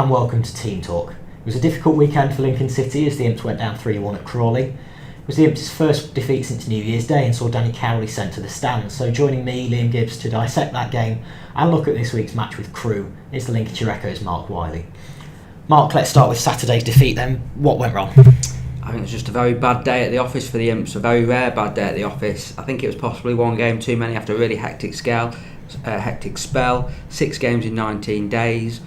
and welcome to Teamtalk. It was a difficult weekend for Lincoln City as the Imps went down 3-1 at Crawley. It was the Imps' first defeat since New Year's Day and saw Danny Cowley sent to the stands. So joining me, Liam Gibbs, to dissect that game and look at this week's match with Crew is the Lincolnshire Echo's Mark Whiley. Mark, let's start with Saturday's defeat then. What went wrong? I think it was just a very bad day at the office for the Imps, a very rare bad day at the office. I think it was possibly one game too many after a really hectic spell, 6 games in 19 days.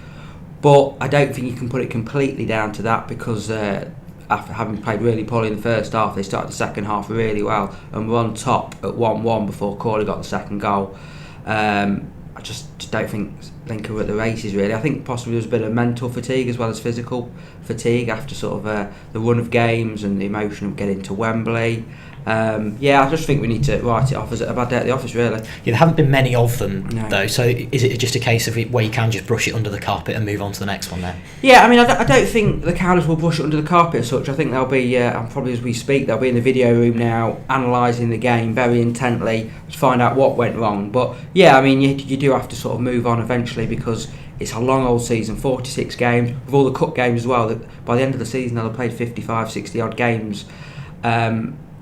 But I don't think you can put it completely down to that because after having played really poorly in the first half, they started the second half really well and were on top at 1-1 before Crawley got the second goal. I just don't think Lincoln were at the races really. I think possibly there was a bit of mental fatigue as well as physical fatigue after sort of the run of games and the emotion of getting to Wembley. I just think we need to write it off as a bad day at the office really. Yeah, there haven't been many of them No. though, so is it just a case of it where you can just brush it under the carpet and move on to the next one then? Yeah, I mean, I don't think the Cowleys will brush it under the carpet as such. I think they'll be, probably as we speak, they'll be in the video room now analysing the game very intently to find out what went wrong. But yeah, I mean, you do have to sort of move on eventually because it's a long old season, 46 games, with all the cup games as well. That by the end of the season, they'll have played 55, 60 odd games.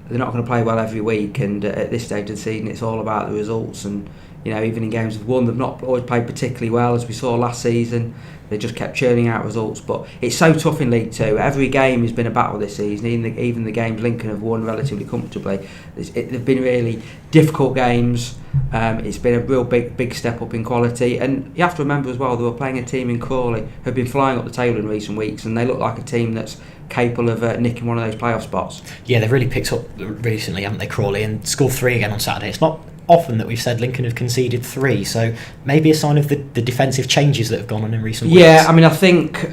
They're not going to play well every week, and at this stage of the season it's all about the results. And even in games they've won, they've not always played particularly well, as we saw last season. They just kept churning out results, but it's so tough in League 2. Every game has been a battle this season. Even the games Lincoln have won relatively comfortably, they've been really difficult games. It's been a real big step up in quality, and you have to remember as well they were playing a team in Crawley who have been flying up the table in recent weeks, and they look like a team that's capable of nicking one of those playoff spots. Yeah, they've really picked up recently, haven't they, Crawley, and scored 3 again on Saturday. It's not often that we've said Lincoln have conceded 3, so maybe a sign of the defensive changes that have gone on in recent weeks. Yeah, I mean, I think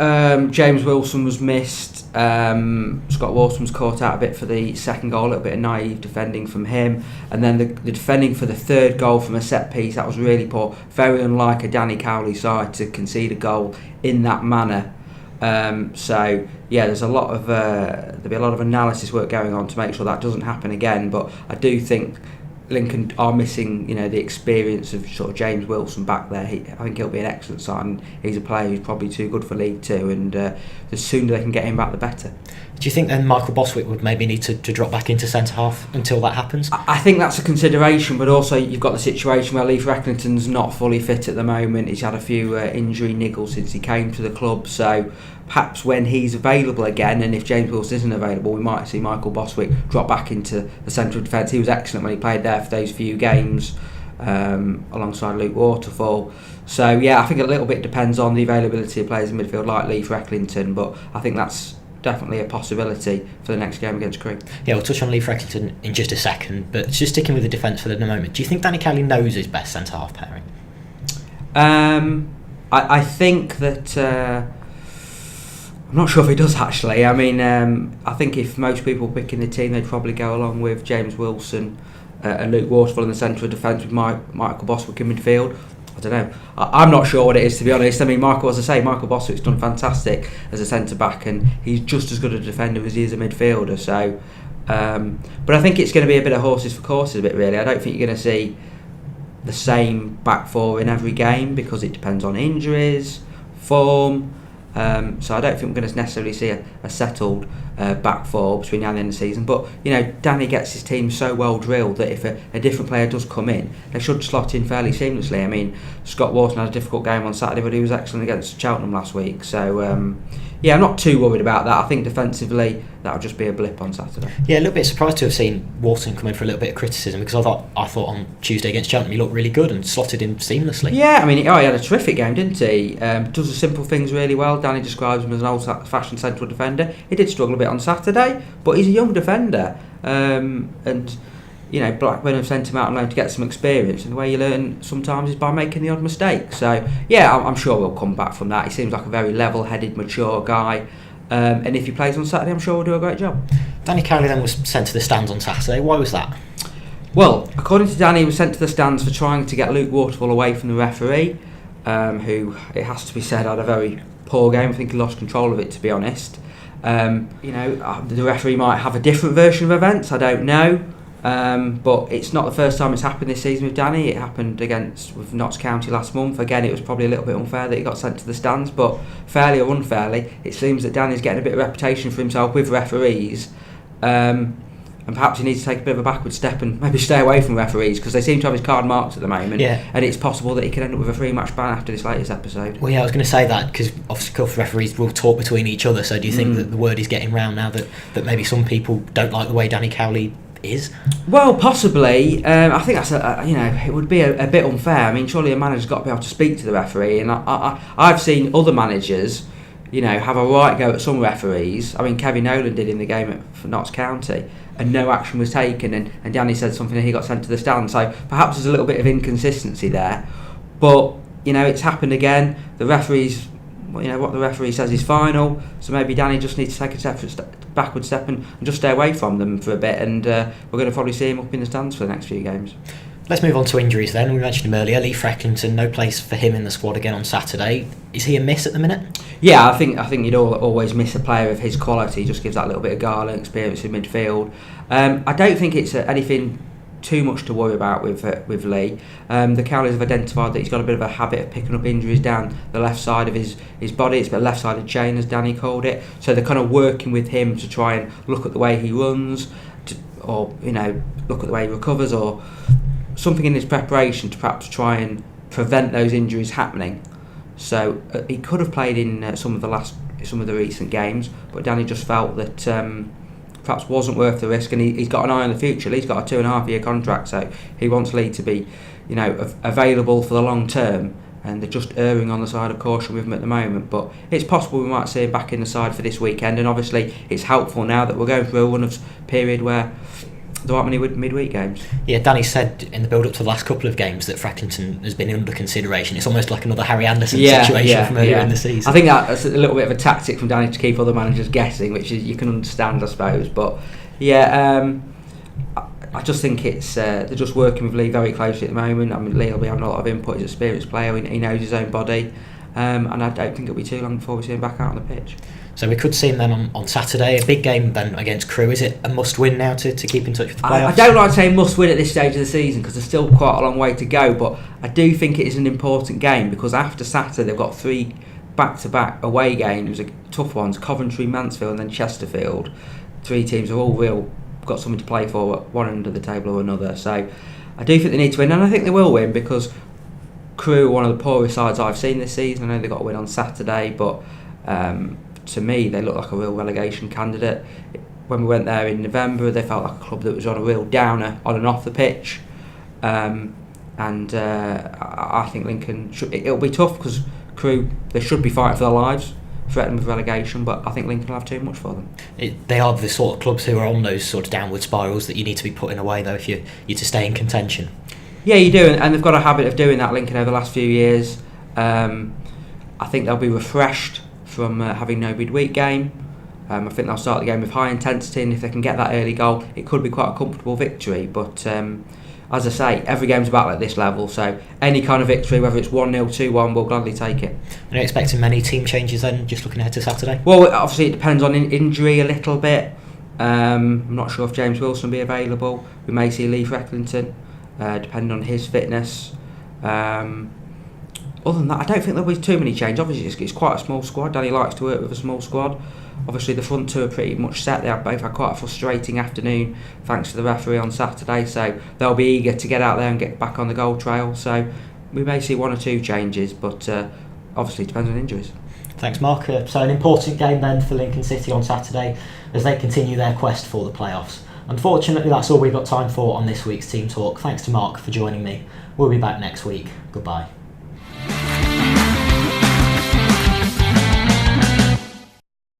James Wilson was missed. Scott Wilson was caught out a bit for the second goal, a little bit of naive defending from him, and then the defending for the third goal from a set piece, that was really poor. Very unlike a Danny Cowley side to concede a goal in that manner. So yeah, there's there'll be a lot of analysis work going on to make sure that doesn't happen again. But I do think Lincoln are missing, the experience of sort of James Wilson back there. I think he'll be an excellent sign. He's a player who's probably too good for League 2, and the sooner they can get him back, the better. Do you think then Michael Bostwick would maybe need to drop back into centre half until that happens? I think that's a consideration, but also you've got the situation where Leif Recklington's not fully fit at the moment. He's had a few injury niggles since he came to the club, so perhaps when he's available again, and if James Wilson isn't available, we might see Michael Bostwick drop back into the centre of defence. He was excellent when he played there for those few games alongside Luke Waterfall. So yeah, I think a little bit depends on the availability of players in midfield like Leif Recklington, but I think that's definitely a possibility for the next game against Crewe. Yeah, we'll touch on Leif Recklington in just a second, but just sticking with the defence for the moment, do you think Danny Cowley knows his best centre half pairing? I think that I'm not sure if he does actually. I mean, I think if most people were picking the team, they'd probably go along with James Wilson and Luke Waterfall in the centre of defence with Michael Bostwick in midfield. I don't know. I'm not sure what it is, to be honest. I mean, Michael Bostwick's done fantastic as a centre back, and he's just as good a defender as he is a midfielder. So, but I think it's going to be a bit of horses for courses, a bit really. I don't think you're going to see the same back four in every game because it depends on injuries, form. So I don't think we're going to necessarily see a settled back four between now and the end of the season. But Danny gets his team so well drilled that if a different player does come in, they should slot in fairly seamlessly. I mean, Scott Wharton had a difficult game on Saturday, but he was excellent against Cheltenham last week. So I'm not too worried about that. I think defensively that'll just be a blip on Saturday. Yeah, a little bit surprised to have seen Wharton come in for a little bit of criticism because I thought on Tuesday against Cheltenham he looked really good and slotted in seamlessly. Yeah, I mean, he had a terrific game, didn't he? Does the simple things really well. Danny describes him as an old-fashioned central defender. He did struggle a bit on Saturday, but he's a young defender, and Blackburn have sent him out on loan to get some experience, and the way you learn sometimes is by making the odd mistake. So yeah, I'm sure we'll come back from that. He seems like a very level-headed, mature guy. And if he plays on Saturday, I'm sure he'll do a great job. Danny Cowley then was sent to the stands on Saturday. Why was that? Well, according to Danny, he was sent to the stands for trying to get Luke Waterfall away from the referee, who, it has to be said, had a very poor game. I think he lost control of it, to be honest. The referee might have a different version of events, I don't know. But it's not the first time it's happened this season with Danny. It happened with Notts County last month. Again, it was probably a little bit unfair that he got sent to the stands, but fairly or unfairly, it seems that Danny's getting a bit of reputation for himself with referees, and perhaps he needs to take a bit of a backward step and maybe stay away from referees, because they seem to have his card marked at the moment, and it's possible that he could end up with a 3-match ban after this latest episode. Well, yeah, I was going to say that, because obviously referees will talk between each other, so do you think that the word is getting round now that maybe some people don't like the way Danny Cowley is? Well, possibly. I think that's it would be a bit unfair. I mean, surely a manager's got to be able to speak to the referee, and I've seen other managers, have a right go at some referees. I mean, Kevin Nolan did in the game for Notts County, and no action was taken, and Danny said something and he got sent to the stand. So perhaps there's a little bit of inconsistency there, but it's happened again. The referees, what the referee says is final, so maybe Danny just needs to take a backward step and just stay away from them for a bit, and we're going to probably see him up in the stands for the next few games. Let's move on to injuries then. We mentioned him earlier, Lee Frecklington, no place for him in the squad again on Saturday. Is he a miss at the minute? Yeah, I think you'd always miss a player of his quality. He just gives that little bit of guile and experience in midfield. I don't think it's anything too much to worry about with Lee. The Cowleys have identified that he's got a bit of a habit of picking up injuries down the left side of his body. It's a left-sided chain, as Danny called it. So they're kind of working with him to try and look at the way he runs, or look at the way he recovers, or something in his preparation to perhaps try and prevent those injuries happening. So he could have played in some of the recent games, but Danny just felt that perhaps wasn't worth the risk, and he's got an eye on the future. He's got a 2.5-year contract, so he wants Lee to be available for the long term, and they're just erring on the side of caution with him at the moment. But it's possible we might see him back in the side for this weekend, and obviously it's helpful now that we're going through a run of period where there aren't many midweek games. Yeah, Danny said in the build-up to the last couple of games that Frecklington has been under consideration. It's almost like another Harry Anderson situation from earlier in the season. I think that's a little bit of a tactic from Danny to keep other managers guessing, which you can understand, I suppose. But I just think it's they're just working with Lee very closely at the moment. I mean, Lee will be having a lot of input. He's an experienced player. He knows his own body, and I don't think it'll be too long before we see him back out on the pitch. So we could see him then on Saturday, a big game then against Crewe. Is it a must-win now to keep in touch with the playoffs? I don't like saying must-win at this stage of the season, because there's still quite a long way to go, but I do think it is an important game, because after Saturday they've got 3 back-to-back away games, tough ones: Coventry, Mansfield and then Chesterfield. 3 teams are all got something to play for at one end of the table or another, so I do think they need to win, and I think they will win, because Crewe are one of the poorest sides I've seen this season. I know they got a win on Saturday, but to me they look like a real relegation candidate. When we went there in November, they felt like a club that was on a real downer on and off the pitch, and I think Lincoln it'll be tough, because Crewe, they should be fighting for their lives, threatened with relegation, but I think Lincoln will have too much for them. They are the sort of clubs who are on those sort of downward spirals that you need to be putting away, though, if you're to stay in contention. Yeah, you do, and they've got a habit of doing that, Lincoln, over the last few years. I think they'll be refreshed from having no midweek game. I think they'll start the game with high intensity, and if they can get that early goal, it could be quite a comfortable victory. But as I say, every game's a battle at this level, so any kind of victory, whether it's 1-0, 2-1, we'll gladly take it. Are you expecting many team changes then, just looking ahead to Saturday? Well, obviously it depends on injury a little bit. I'm not sure if James Wilson will be available. We may see Lee Frecklington, depending on his fitness. Other than that, I don't think there'll be too many changes. Obviously, it's quite a small squad. Danny likes to work with a small squad. Obviously, the front two are pretty much set. They have both had quite a frustrating afternoon, thanks to the referee on Saturday. So they'll be eager to get out there and get back on the goal trail. So we may see 1 or 2 changes, but obviously it depends on injuries. Thanks, Mark. So an important game then for Lincoln City on Saturday as they continue their quest for the playoffs. Unfortunately, that's all we've got time for on this week's Team Talk. Thanks to Mark for joining me. We'll be back next week. Goodbye.